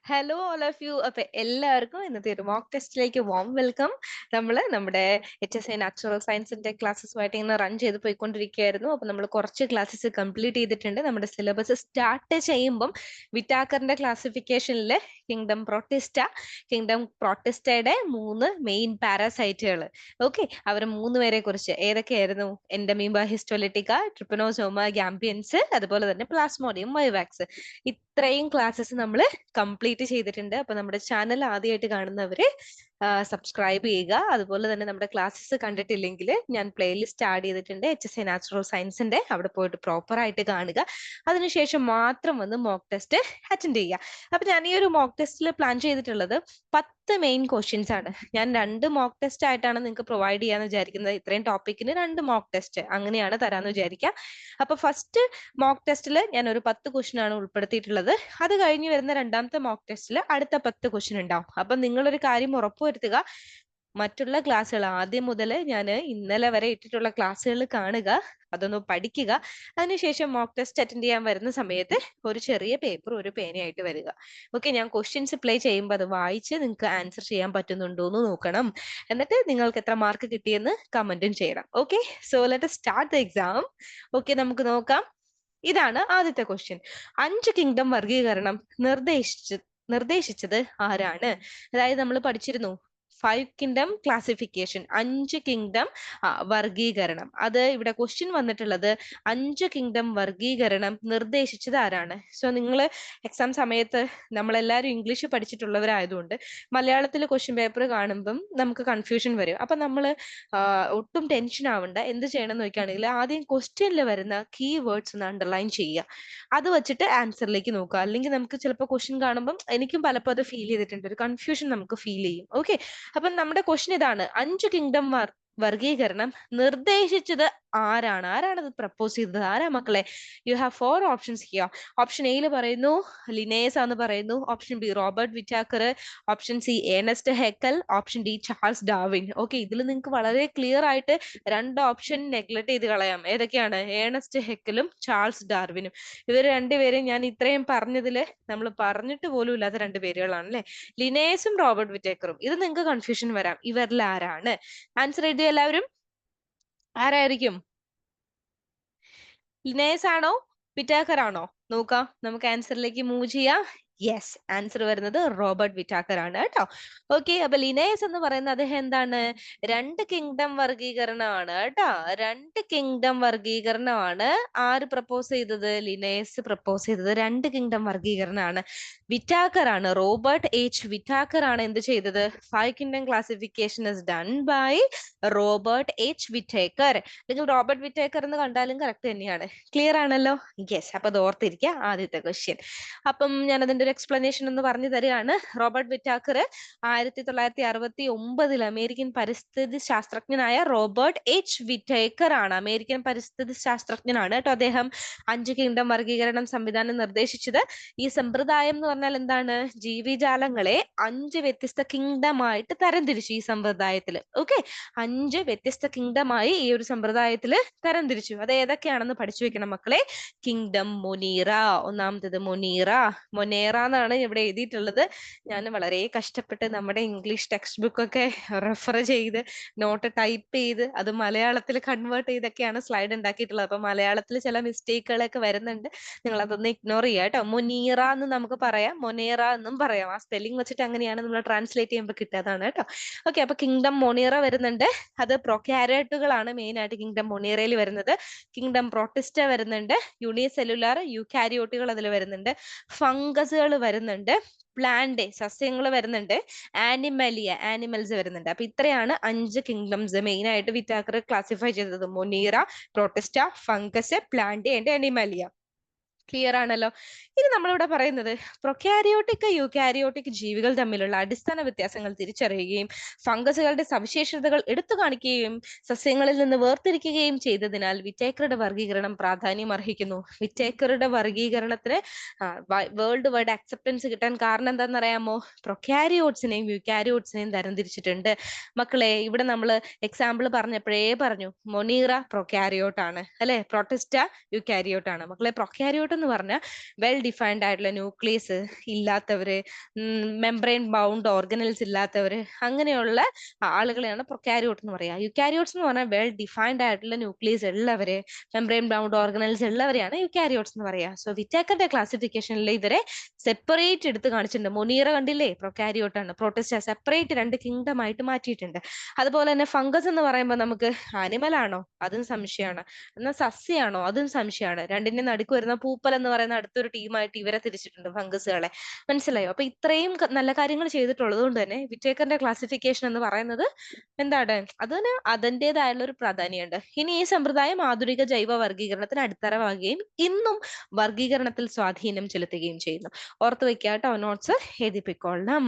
Hello all of U. അപ്പൊ എല്ലാവർക്കും ഇന്നത്തെ ഒരു മോക്ക് ടെസ്റ്റിലേക്ക് വാം വെൽക്കം. നമ്മുടെ HSI നാച്ചുറൽ സയൻസിന്റെ ക്ലാസ്സസുമായിട്ട് ഇങ്ങനെ റൺ ചെയ്ത് പോയിക്കൊണ്ടിരിക്കുകയായിരുന്നു. അപ്പൊ നമ്മൾ കുറച്ച് ക്ലാസ്സസ് കംപ്ലീറ്റ് ചെയ്തിട്ടുണ്ട്. നമ്മുടെ സിലബസ് സ്റ്റാർട്ട് ചെയ്യുമ്പം വിറ്റാക്കറിന്റെ ക്ലാസിഫിക്കേഷനിൽ കിങ്ഡം പ്രോട്ടിസ്റ്റയുടെ 3 മെയിൻ പാരാസൈറ്റുകൾ. ഓക്കെ, അവർ 3 പേരെ കുറിച്ച് ഏതൊക്കെയായിരുന്നു? എൻഡമീബ ഹിസ്റ്റോലിറ്റിക്ക, ട്രിപ്പനോസോമ ഗാംബിയൻസ്, അതുപോലെ തന്നെ പ്ലാസ്മോഡിയം മൈവാക്സ്. ഇത്രയും ക്ലാസ്സസ് നമ്മൾ കംപ്ലീറ്റ് ചെയ്തിട്ടുണ്ട്. അപ്പൊ നമ്മുടെ ചാനൽ ആദ്യമായിട്ട് കാണുന്നവര് സബ്സ്ക്രൈബ് ചെയ്യുക. അതുപോലെ തന്നെ നമ്മുടെ ക്ലാസ്സസ് കണ്ടിട്ടില്ലെങ്കിൽ ഞാൻ പ്ലേലിസ്റ്റ് ആഡ് ചെയ്തിട്ടുണ്ട് HSI നാച്ചുറൽ സയൻസിന്റെ, അവിടെ പോയിട്ട് പ്രോപ്പർ ആയിട്ട് കാണുക. അതിനുശേഷം മാത്രം വന്ന് മോക്ക് ടെസ്റ്റ് അറ്റൻഡ് ചെയ്യുക. അപ്പൊ ഞാൻ ഈ ഒരു മോക്ക് ടെസ്റ്റിൽ പ്ലാൻ ചെയ്തിട്ടുള്ളത് 10 മെയിൻ ക്വസ്റ്റ്യൻസ് ആണ്. ഞാൻ 2 മോക്ക് ടെസ്റ്റ് ആയിട്ടാണ് നിങ്ങൾക്ക് പ്രൊവൈഡ് ചെയ്യാന്ന് വിചാരിക്കുന്നത്. ഇത്രയും ടോപ്പിക്കിന് 2 മോക്ക് ടെസ്റ്റ് അങ്ങനെയാണ് തരാന്ന് വിചാരിക്കുക. അപ്പൊ ഫസ്റ്റ് മോക്ക് ടെസ്റ്റിൽ ഞാൻ ഒരു 10 ക്വസ്റ്റ്യൻ ആണ് ഉൾപ്പെടുത്തിയിട്ടുള്ളത്. അത് കഴിഞ്ഞ് വരുന്ന രണ്ടാമത്തെ മോക്ക് ടെസ്റ്റിൽ അടുത്ത 10 ക്വസ്റ്റ്യൻ ഉണ്ടാവും. അപ്പൊ നിങ്ങളൊരു കാര്യം ഉറപ്പുവരുത്തുക, മറ്റുള്ള ക്ലാസ്സുകൾ ആദ്യം മുതൽ ഞാൻ ഇന്നലെ വരെ ഇട്ടിട്ടുള്ള ക്ലാസ്സുകൾ കാണുക, അതൊന്ന് പഠിക്കുക. അതിനുശേഷം മോക്ക് ടെസ്റ്റ് അറ്റൻഡ് ചെയ്യാൻ വരുന്ന സമയത്ത് ഒരു ചെറിയ പേപ്പർ ഒരു പേനയായിട്ട് വരിക. ഓക്കെ, ഞാൻ ക്വസ്റ്റ്യൻസ് പ്ലേ ചെയ്യുമ്പോൾ അത് വായിച്ച് നിങ്ങൾക്ക് ആൻസർ ചെയ്യാൻ പറ്റുന്നുണ്ടോ എന്ന് നോക്കണം. എന്നിട്ട് നിങ്ങൾക്ക് എത്ര മാർക്ക് കിട്ടിയെന്ന് കമന്റും ചെയ്യണം. Okay, so let start the exam. Okay, നമുക്ക് നോക്കാം. ഇതാണ് ആദ്യത്തെ ക്വസ്റ്റ്യൻ. 5 കിങ്ഡം വർഗീകരണം നിർദ്ദേശിച്ചത് ആരാണ്? അതായത് നമ്മൾ പഠിച്ചിരുന്നു 5 കിങ്ഡം ക്ലാസിഫിക്കേഷൻ, 5 കിങ്ഡം വർഗീകരണം. അത് ഇവിടെ ക്വസ്റ്റ്യൻ വന്നിട്ടുള്ളത് 5 കിങ്ഡം വർഗീകരണം നിർദ്ദേശിച്ചത് ആരാണ്? സോ നിങ്ങൾ എക്സാം സമയത്ത് നമ്മളെല്ലാവരും ഇംഗ്ലീഷ് പഠിച്ചിട്ടുള്ളവരായതുകൊണ്ട് മലയാളത്തിൽ ക്വസ്റ്റ്യൻ പേപ്പർ കാണുമ്പം നമുക്ക് കൺഫ്യൂഷൻ വരും. അപ്പൊ നമ്മൾ ഒട്ടും ടെൻഷൻ ആവണ്ട. എന്ത് ചെയ്യണം എന്ന് നോക്കുകയാണെങ്കിൽ ആദ്യം ക്വസ്റ്റ്യനിൽ വരുന്ന കീ വേർഡ്സ് ഒന്ന് അണ്ടർലൈൻ ചെയ്യുക. അത് വെച്ചിട്ട് ആൻസറിലേക്ക് നോക്കുക. അല്ലെങ്കിൽ നമുക്ക് ചിലപ്പോൾ ക്വസ്റ്റ്യൻ കാണുമ്പം എനിക്കും പലപ്പോൾ അത് ഫീൽ ചെയ്തിട്ടുണ്ട്, ഒരു കൺഫ്യൂഷൻ നമുക്ക് ഫീൽ ചെയ്യും. ഓക്കെ, അപ്പം നമ്മുടെ ക്വസ്റ്റ്യൻ ഇതാണ്: 5 കിങ്ഡം വർഗീകരണം നിർദ്ദേശിച്ചത് ആരാണ്? ആരാണത് പ്രപ്പോസ് ചെയ്തത്? ആരാ മക്കളെ? You have 4 options here. Option എയിൽ പറയുന്നു ലിനേസ് എന്ന് പറയുന്നു, option B Robert Whittaker, option C Ernest Haeckel, option D Charles Darwin. Okay, ഇതിൽ നിങ്ങൾക്ക് വളരെ ക്ലിയർ ആയിട്ട് 2 ഓപ്ഷൻ നെഗ്ലക്ട് ചെയ്ത് കളയാം. ഏതൊക്കെയാണ്? ഏണസ്റ്റ് ഹെക്കലും ചാൾസ് ഡാർവിനും. ഇവർ രണ്ടുപേരും ഞാൻ ഇത്രയും പറഞ്ഞതിൽ നമ്മൾ പറഞ്ഞിട്ട് പോലും ഇല്ലാത്ത 2 പേരുകളാണ് അല്ലെ, ലിനേസും റോബർട്ട് വിറ്റേക്കറും. ഇത് നിങ്ങൾക്ക് കൺഫ്യൂഷൻ വരാം, ഇവരിൽ ആരാണ്? ആൻസർ എഴുതിയ എല്ലാവരും ആരായിരിക്കും? ലിനേസ് ആണോ വിറ്റാക്കർ ആണോ? നോക്കാം, നമുക്ക് ആൻസറിലേക്ക് മൂവ് ചെയ്യാം. യെസ്, ആൻസർ വരുന്നത് റോബർട്ട് വിറ്റാക്കർ ആണ് കേട്ടോ. ഓക്കെ, അപ്പൊ ലിനേസ് എന്ന് പറയുന്നത് അദ്ദേഹം എന്താണ്? 2 കിങ്ഡം വർഗീകരണമാണ് കേട്ടോ. 2 കിങ്ഡം വർഗീകരണമാണ്. ആര് പ്രപ്പോസ് ചെയ്തത്? ലിനേസ് പ്രപ്പോസ് ചെയ്തത് 2 കിങ്ഡം വർഗീകരണമാണ്. വിറ്റാക്കർ ആണ്, റോബർട്ട് വിറ്റാക്കർ ആണ് എന്ത് ചെയ്തത്? 5 kingdom classification is done by Robert Whittaker. നിങ്ങൾ റോബർട്ട് വിറ്റേക്കർ എന്ന് കണ്ടാലും കറക്റ്റ് തന്നെയാണ്. ക്ലിയർ ആണല്ലോ? യെസ്, അപ്പൊ അത് ഓർത്തിരിക്കുക. ആദ്യത്തെ ക്വസ്റ്റ്യൻ. അപ്പം ഞാൻ അതിന്റെ ഒരു എക്സ്പ്ലനേഷൻ ഒന്ന് പറഞ്ഞു തരികയാണ്. റോബർട്ട് വിറ്റാക്കർ 1969 അമേരിക്കൻ പരിസ്ഥിതി ശാസ്ത്രജ്ഞനായ റോബർട്ട് വിറ്റേക്കർ ആണ്. അമേരിക്കൻ പരിസ്ഥിതി ശാസ്ത്രജ്ഞനാണ് കേട്ടോ അദ്ദേഹം. 5 കിങ്ഡം വർഗീകരണം സംവിധാനം നിർദ്ദേശിച്ചത്. ഈ സമ്പ്രദായം എന്ന് പറഞ്ഞാൽ എന്താണ്? ജീവിജാലങ്ങളെ 5 വ്യത്യസ്ത കിങ്ഡം ആയിട്ട് തരംതിരിച്ചു ഈ സമ്പ്രദായത്തിൽ. ഓക്കെ, 5 വ്യത്യസ്ത കിങ്ഡമായി ഈ ഒരു സമ്പ്രദായത്തിൽ തരംതിരിച്ചു. അത് ഏതൊക്കെയാണെന്ന് പഠിച്ചു വെക്കണം മക്കളെ. കിങ്ഡം മൊനീറ, ഒന്നാമത്തേത് മൊനേറ എന്നാണ് ഇവിടെ എഴുതിയിട്ടുള്ളത്. ഞാൻ വളരെ കഷ്ടപ്പെട്ട് നമ്മുടെ ഇംഗ്ലീഷ് ടെക്സ്റ്റ് ബുക്ക് ഒക്കെ റെഫർ ചെയ്ത് നോട്ട് ടൈപ്പ് ചെയ്ത് അത് മലയാളത്തിൽ കൺവേർട്ട് ചെയ്തൊക്കെയാണ് സ്ലൈഡ് ഉണ്ടാക്കിയിട്ടുള്ളത്. അപ്പൊ മലയാളത്തിൽ ചില മിസ്റ്റേക്കുകളൊക്കെ വരുന്നുണ്ട്, നിങ്ങൾ അതൊന്ന് ഇഗ്നോർ ചെയ്യുക കേട്ടോ. മൊനീറ എന്ന് നമുക്ക് പറയാം, മൊനേറ എന്നും പറയാം. ആ സ്പെല്ലിംഗ് വെച്ചിട്ട് അങ്ങനെയാണ് നമ്മൾ ട്രാൻസ്ലേറ്റ് ചെയ്യുമ്പോൾ കിട്ടാതാണ് കേട്ടോ. ഓക്കെ, അപ്പൊ കിങ്ഡം മൊനീറ വരുന്നുണ്ട്. അത് പ്രൊക്യാരിയോട്ടുകളാണ് മെയിൻ ആയിട്ട് കിങ്ഡം മൊനീറയിൽ വരുന്നത്. കിങ്ഡം പ്രോട്ടിസ്റ്റ വരുന്നുണ്ട്, യൂണിസെല്ലുലാർ യൂക്കാരിയോട്ടുകൾ അതിൽ വരുന്നുണ്ട്, ഫംഗസുകൾ വരുന്നുണ്ട്, പ്ലാന്റ് സസ്യങ്ങൾ വരുന്നുണ്ട്, ആനിമൽസ് വരുന്നുണ്ട്. അപ്പൊ ഇത്രയാണ് 5 കിങ്ഡംസ് മെയിൻ ആയിട്ട് വിറ്റാക്കർ ക്ലാസിഫൈ ചെയ്തത്: Monera, Protista, fungus, plant and Animalia. Clear ആണല്ലോ? ഇനി നമ്മളിവിടെ പറയുന്നത് പ്രൊക്യാരിയോട്ടിക് യൂക്കാരിയോട്ടിക് ജീവികൾ തമ്മിലുള്ള അടിസ്ഥാന വ്യത്യാസങ്ങൾ തിരിച്ചറിയുകയും ഫംഗസുകളുടെ സവിശേഷതകൾ എടുത്തു കാണിക്കുകയും സസ്യങ്ങളിൽ നിന്ന് വേർതിരിക്കുകയും ചെയ്തതിനാൽ വിറ്റേക്കറുടെ വർഗീകരണം പ്രാധാന്യം അർഹിക്കുന്നു. വിറ്റേക്കറുടെ വർഗീകരണത്തിന് വേൾഡ് വൈഡ് അക്സെപ്റ്റൻസ് കിട്ടാൻ കാരണം എന്താണെന്ന് അറിയാമോ? പ്രൊക്യാരിയോട്സിനെയും യൂക്കാരിയോട്സിനെയും തരംതിരിച്ചിട്ടുണ്ട്. മക്കളെ, ഇവിടെ നമ്മൾ എക്സാമ്പിൾ പറഞ്ഞപ്പോഴേ പറഞ്ഞു മൊനീറ പ്രൊക്യാരിയോട്ട് ആണ് അല്ലെ, പ്രൊട്ടിസ്റ്റ യൂക്കാരിയോട്ട് ആണ്. മക്കളെ, പ്രൊക്യാരിയോട്ട് എന്ന് പറഞ്ഞാൽ വെൽ ഡിഫൈൻഡ് ആയിട്ടുള്ള ന്യൂക്ലിയസ് ഇല്ലാത്തവര്, മെംബ്രെയിൻ ബൗണ്ട് ഓർഗനൽസ് ഇല്ലാത്തവര്, അങ്ങനെയുള്ള ആളുകളെയാണ് പ്രൊക്കാരിയോട്ട് എന്ന് പറയാ. യുക്കാരിയോട്സ് എന്ന് പറഞ്ഞാൽ വെൽ ഡിഫൈൻഡ് ആയിട്ടുള്ള ന്യൂക്ലിയസ് ഉള്ളവര്, മെംബ്രെയിൻ ബൗണ്ട് ഓർഗനൽസ് ഉള്ളവരെയാണ് യുക്കാരിയോട്സ് എന്ന് പറയാ. സോ വിറ്റാക്കറിന്റെ ക്ലാസിഫിക്കേഷനിൽ ഇവരെ സെപ്പറേറ്റ് എടുത്ത് കാണിച്ചിട്ടുണ്ട്. മൊനീറ കണ്ടില്ലേ, പ്രൊക്കാരിയോട്ട് ആണ്. പ്രോട്ടിസ്റ്റ സെപ്പറേറ്റ് 2 കിങ്ഡം ആയിട്ട് മാറ്റിയിട്ടുണ്ട്. അതുപോലെ തന്നെ ഫംഗസ് എന്ന് പറയുമ്പോൾ നമുക്ക് ആനിമൽ ആണോ, അതും സംശയമാണ്. എന്നാൽ സസ്യാണോ, അതും സംശയമാണ്. രണ്ടിന്റെ നടുക്ക് വരുന്ന പൂപ്പൽ എന്ന് പറയുന്ന അടുത്തൊരു ടീമായിട്ട് ഇവരെ തിരിച്ചിട്ടുണ്ട്, ഫംഗസുകളെ. മനസ്സിലായോ? അപ്പൊ ഇത്രയും നല്ല കാര്യങ്ങൾ ചെയ്തിട്ടുള്ളത് കൊണ്ട് തന്നെ വിറ്റേക്കറിന്റെ ക്ലാസിഫിക്കേഷൻ എന്ന് പറയുന്നത് എന്താണ്, അതിന് അതിൻ്റെതായുള്ള ഒരു പ്രാധാന്യമുണ്ട്. ഇനി ഈ സമ്പ്രദായം ആധുനിക ജൈവ വർഗീകരണത്തിന് അടിത്തറവാകുകയും ഇന്നും വർഗീകരണത്തിൽ സ്വാധീനം ചെലുത്തുകയും ചെയ്യുന്നു. ഓർത്ത് വെക്കുക കേട്ടോ, നോട്ട്സ് എഴുതിപ്പിക്കൊള്ളണം.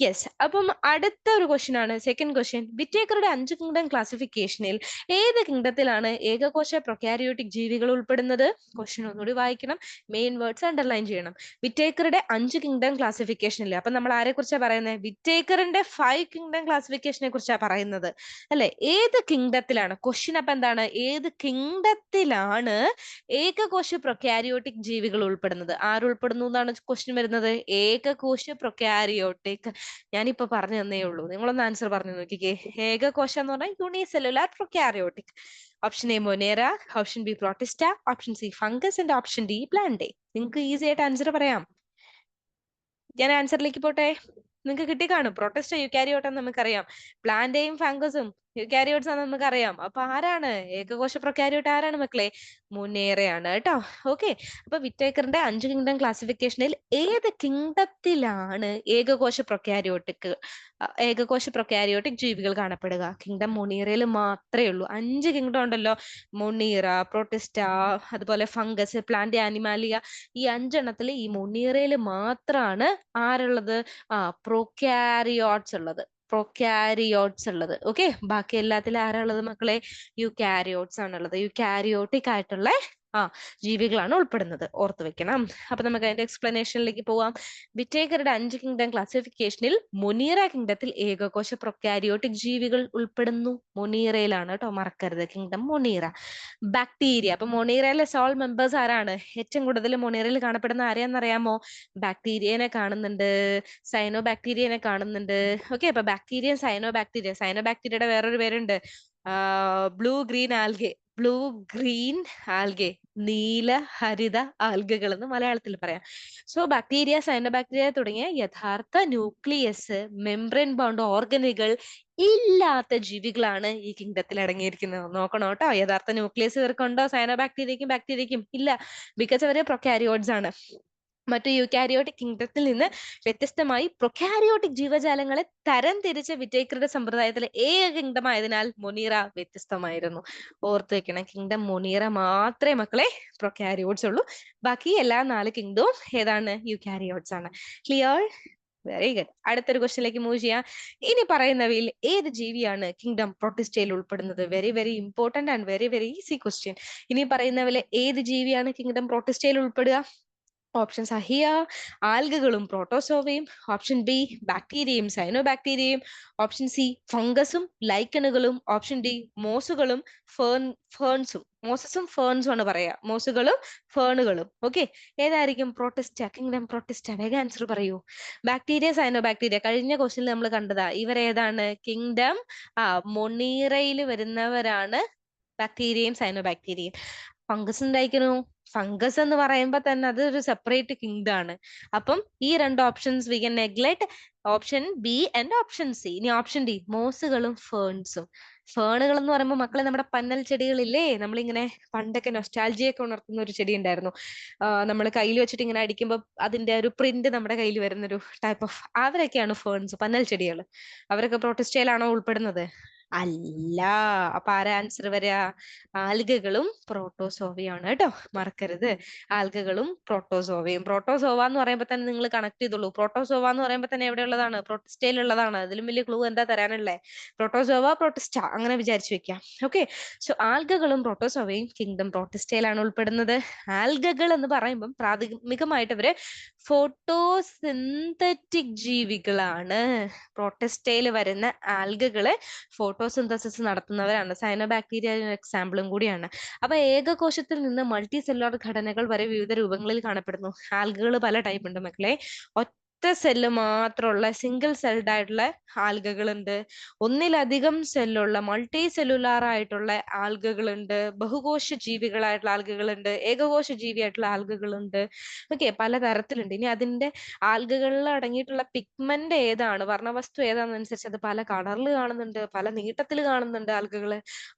യെസ്, അപ്പം അടുത്ത ഒരു ക്വസ്റ്റ്യൻ ആണ്, സെക്കൻഡ് ക്വസ്റ്റ്യൻ. വിറ്റേക്കറുടെ 5 കിങ്ഡം ക്ലാസിഫിക്കേഷനിൽ ഏത് കിങ്ഡത്തിലാണ് ഏകകോശ പ്രൊക്കാരിയോട്ടിക് ജീവികൾ ഉൾപ്പെടുന്നത്? ക്വസ്റ്റ്യൻ ഒന്നുകൂടി വായിക്കണം, മെയിൻ വേർഡ്സ് അണ്ടർലൈൻ ചെയ്യണം. വിറ്റേക്കറുടെ 5 കിങ്ഡം ക്ലാസിഫിക്കേഷനിൽ, അപ്പൊ നമ്മൾ ആരെ കുറിച്ചാണ് പറയുന്നത്? വിറ്റേക്കറിന്റെ 5 കിങ്ഡം ക്ലാസിഫിക്കേഷനെ കുറിച്ചാണ് പറയുന്നത് അല്ലെ. ഏത് കിങ്ഡത്തിലാണ്, ക്വസ്റ്റ്യൻ അപ്പൊ എന്താണ്, ഏത് കിങ്ഡത്തിലാണ് ഏകകോശ പ്രൊക്കാരിയോട്ടിക് ജീവികൾ ഉൾപ്പെടുന്നത്? ആരുൾപ്പെടുന്നു എന്നാണ് ക്വസ്റ്റ്യൻ വരുന്നത്. ഏകകോശ പ്രൊക്കാരിയോട്ടിക്. ഞാനിപ്പോ പറഞ്ഞു തന്നേ ഉള്ളൂ, നിങ്ങളൊന്ന് ആൻസർ പറഞ്ഞു നോക്കിക്കേ. ഏകകോശം എന്ന് പറഞ്ഞാൽ unicellular prokaryotic. Option A മൊനേറ, option B protista, option C fungus and option D Plantae. നിങ്ങൾക്ക് ഈസി ആയിട്ട് ആൻസർ പറയാം. ഞാൻ ആൻസറിലേക്ക് പോട്ടെ, നിങ്ങൾക്ക് കിട്ടി കാണും. പ്രൊട്ടിസ്റ്റ യുക്കാരിയോട്ടാന്ന് നമുക്കറിയാം, പ്ലാന്റേയും ഫംഗസും യുക്കാരിയോട്സ് ആണെന്ന് നമുക്കറിയാം. അപ്പൊ ആരാണ് ഏകകോശ പ്രൊക്കാരിയോട്ട്? ആരാണ് മക്കളെ? മുനേറയാണ് കേട്ടോ. ഓക്കെ, അപ്പൊ വിറ്റേക്കറിന്റെ 5 കിങ്ഡം ക്ലാസിഫിക്കേഷനിൽ ഏത് കിങ്ഡത്തിലാണ് ഏകകോശ പ്രൊക്കാരിയോട്ടിക് ജീവികൾ കാണപ്പെടുക? കിങ്ഡം മൊണീറയിൽ മാത്രമേ ഉള്ളൂ. 5 കിങ്ഡം ഉണ്ടല്ലോ, മൊണീറ, പ്രൊട്ടിസ്റ്റ, അതുപോലെ ഫംഗസ്, പ്ലാന്റ്, ആനിമാലിയ. ഈ 5 ഈ മൊണീറയിൽ മാത്രമാണ് ആരുള്ളത്? പ്രൊക്കാരിയോട്സ് ഉള്ളത്. ഓക്കെ, ബാക്കി എല്ലാത്തിലും ആരാ ഉള്ളത് മക്കളെ? യുക്കാരിയോട്സ് ആണുള്ളത്. യുക്കാരിയോട്ടിക് ആയിട്ടുള്ള ജീവികളാണ് ഉൾപ്പെടുന്നത്, ഓർത്ത് വെക്കണം. അപ്പൊ നമുക്ക് അതിന്റെ എക്സ്പ്ലനേഷനിലേക്ക് പോവാം. വിറ്റേക്കറുടെ 5 കിങ്ഡം ക്ലാസിഫിക്കേഷനിൽ മൊനീറ കിങ്ഡത്തിൽ ഏകകോശ പ്രൊക്കാരിയോട്ടിക് ജീവികൾ ഉൾപ്പെടുന്നു. മൊനീറയിലാണ് കേട്ടോ, മറക്കരുത്, കിങ്ഡം മൊനീറ. ബാക്ടീരിയ, അപ്പൊ മൊനീറയിലെ സോൾ മെമ്പേഴ്സ് ആരാണ്? ഏറ്റവും കൂടുതൽ മൊനീറയിൽ കാണപ്പെടുന്ന ആരെയാണെന്നറിയാമോ? ബാക്ടീരിയനെ കാണുന്നുണ്ട്, സൈനോ ബാക്ടീരിയനെ കാണുന്നുണ്ട്. ഓക്കെ, അപ്പൊ ബാക്ടീരിയ, സൈനോ ബാക്ടീരിയയുടെ വേറൊരു പേരുണ്ട്, ബ്ലൂ ഗ്രീൻ ആൽഗെ, നീല ഹരിത ആൽഗകൾ എന്ന് മലയാളത്തിൽ പറയാം. സോ ബാക്ടീരിയ, സൈനോ ബാക്ടീരിയ തുടങ്ങിയ യഥാർത്ഥ ന്യൂക്ലിയസ്, മെംബ്രെയിൻ ബൗണ്ട് ഓർഗനുകൾ ഇല്ലാത്ത ജീവികളാണ് ഈ കിങ്ഡത്തിൽ അടങ്ങിയിരിക്കുന്നത്. നോക്കണം കേട്ടോ, യഥാർത്ഥ ന്യൂക്ലിയസ് ഇവർക്കുണ്ടോ? സൈനോ ബാക്ടീരിയക്കും ഇല്ല, ബിക്കോസ് അവര് പ്രൊക്കാരിയോട്സ് ആണ്. മറ്റു യൂക്കാരിയോട്ടിക് കിങ്ഡത്തിൽ നിന്ന് വ്യത്യസ്തമായി പ്രൊക്കാരിയോട്ടിക് ജീവജാലങ്ങളെ തരംതിരിച്ച വിറ്റേക്കറുടെ സമ്പ്രദായത്തിലെ ഏക കിങ്ഡം ആയതിനാൽ മൊനീറ വ്യത്യസ്തമായിരുന്നു. ഓർത്ത് വെക്കണം, കിങ്ഡം മൊനീറ മാത്രമേ മക്കളെ പ്രൊക്കാരിയോട്സ് ഉള്ളൂ. ബാക്കി എല്ലാ 4 കിങ്ഡവും ഏതാണ്? യൂക്കാരിയോട്സ് ആണ്. ക്ലിയർ? Very good. അടുത്തൊരു ക്വസ്റ്റ്യനിലേക്ക് മൂവ് ചെയ്യാം. ഇനി പറയുന്നവയിൽ ഏത് ജീവിയാണ് കിങ്ഡം പ്രൊട്ടിസ്റ്റയിൽ ഉൾപ്പെടുന്നത്? Very very important and very very easy question. ഇനി പറയുന്നവയിലെ ഏത് ജീവിയാണ് കിങ്ഡം പ്രൊട്ടിസ്റ്റയിൽ ഉൾപ്പെടുക? ഓപ്ഷൻസ് അഹിയ, ആൽഗകളും പ്രോട്ടോസോവയും. ഓപ്ഷൻ ബി ബാക്ടീരിയയും സൈനോ ബാക്ടീരിയയും. ഓപ്ഷൻ സി ഫംഗസും ലൈക്കണുകളും. ഓപ്ഷൻ ഡി മോസുകളും ഫേൺസും. മോസസും ഫേൺസും ആണ് പറയാ, മോസുകളും ഫേണുകളും. ഓക്കെ, ഏതായിരിക്കും പ്രൊട്ടിസ്റ്റ, കിങ്ഡം പ്രൊട്ടിസ്റ്റ? വേഗം ആൻസർ പറയൂ. ബാക്ടീരിയ, സൈനോ ബാക്ടീരിയ കഴിഞ്ഞ ക്വസ്റ്റ്യനിൽ നമ്മൾ കണ്ടതാ. ഇവരേതാണ്? കിങ്ഡം മൊണീറയിൽ വരുന്നവരാണ് ബാക്ടീരിയയും സൈനോ ബാക്ടീരിയയും. ഫംഗസ് ഉണ്ടായിരിക്കണു. ഫംഗസ് എന്ന് പറയുമ്പോ തന്നെ അത് ഒരു സെപ്പറേറ്റ് കിങ്ഡം ആണ്. അപ്പം ഈ 2 options we can neglect, option B and option C. ഇനി ഓപ്ഷൻ ഡി മോസുകളും ഫേൺസും. ഫേണുകൾ എന്ന് പറയുമ്പോൾ മക്കളെ നമ്മുടെ പന്നൽ ചെടികളില്ലേ, നമ്മളിങ്ങനെ പണ്ടൊക്കെ നൊസ്റ്റാൾജിയൊക്കെ ഉണർത്തുന്ന ഒരു ചെടി ഉണ്ടായിരുന്നു. നമ്മൾ കയ്യിൽ വെച്ചിട്ട് ഇങ്ങനെ അടിക്കുമ്പോൾ അതിന്റെ ഒരു പ്രിന്റ് നമ്മുടെ കയ്യിൽ വരുന്നൊരു ടൈപ്പ് ഓഫ്, അവരൊക്കെയാണ് ഫേൺസ്, പന്നൽ ചെടികൾ. അവരൊക്കെ പ്രൊട്ടിസ്റ്റയിലാണോ ഉൾപ്പെടുന്നത്? അല്ല. അപ്പൊ ആരാ ആൻസർ വരിക? ആൽഗകളും പ്രോട്ടോസോവയാണ് കേട്ടോ, മറക്കരുത്. ആൽഗകളും പ്രോട്ടോസോവയും. പ്രോട്ടോസോവ എന്ന് പറയുമ്പോൾ തന്നെ നിങ്ങൾ കണക്ട് ചെയ്തോളൂ. പ്രോട്ടോസോവ എന്ന് പറയുമ്പോൾ തന്നെ എവിടെയുള്ളതാണ്? പ്രൊട്ടിസ്റ്റയിലുള്ളതാണ്. അതിലും വലിയ ക്ലൂ എന്താ തരാനുള്ളേ? പ്രോട്ടോസോവ, പ്രൊട്ടിസ്റ്റ, അങ്ങനെ വിചാരിച്ചു വെക്കാം. ഓക്കെ, സോ ആൽഗകളും പ്രോട്ടോസോവയും കിങ്ഡം പ്രൊട്ടിസ്റ്റയിലാണ് ഉൾപ്പെടുന്നത്. ആൽഗകൾ എന്ന് പറയുമ്പോൾ പ്രാഥമികമായിട്ട് അവര് ഫോട്ടോസിന്തറ്റിക് ജീവികളാണ്. പ്രൊട്ടിസ്റ്റയിൽ വരുന്ന ആൽഗകള് ഫോട്ടോസിന്തസിസ് നടത്തുന്നവരാണ്. സയനോബാക്ടീരിയ എക്സാമ്പിളും കൂടിയാണ്. അപ്പൊ ഏകകോശത്തിൽ നിന്ന് മൾട്ടി സെല്ലുലാർ ഘടനകൾ വരെ വിവിധ രൂപങ്ങളിൽ കാണപ്പെടുന്നു. ആൽഗകൾ പല ടൈപ്പ് ഉണ്ട് മക്കളെ. ഒറ്റ സെല്ല് മാത്രമുള്ള സിംഗിൾ സെൽഡ് ആയിട്ടുള്ള ആൽഗകൾ ഉണ്ട്. ഒന്നിലധികം സെല്ലുള്ള മൾട്ടി സെല്ലുലാർ ആയിട്ടുള്ള ആൽഗകൾ ഉണ്ട്. ബഹുകോശ ജീവികളായിട്ടുള്ള ആൽഗകൾ ഉണ്ട്. ഏകകോശ ജീവിയായിട്ടുള്ള ആൽഗകൾ ഉണ്ട്. ഓക്കെ, പലതരത്തിലുണ്ട്. ഇനി അതിന്റെ ആൽഗകളിൽ അടങ്ങിയിട്ടുള്ള പിഗ്മെന്റ് ഏതാണ്, വർണ്ണവസ്തു ഏതാണെന്നനുസരിച്ച് അത് പല കളറിൽ കാണുന്നുണ്ട്, പല നീട്ടത്തിൽ കാണുന്നുണ്ട് ആൽഗകള്.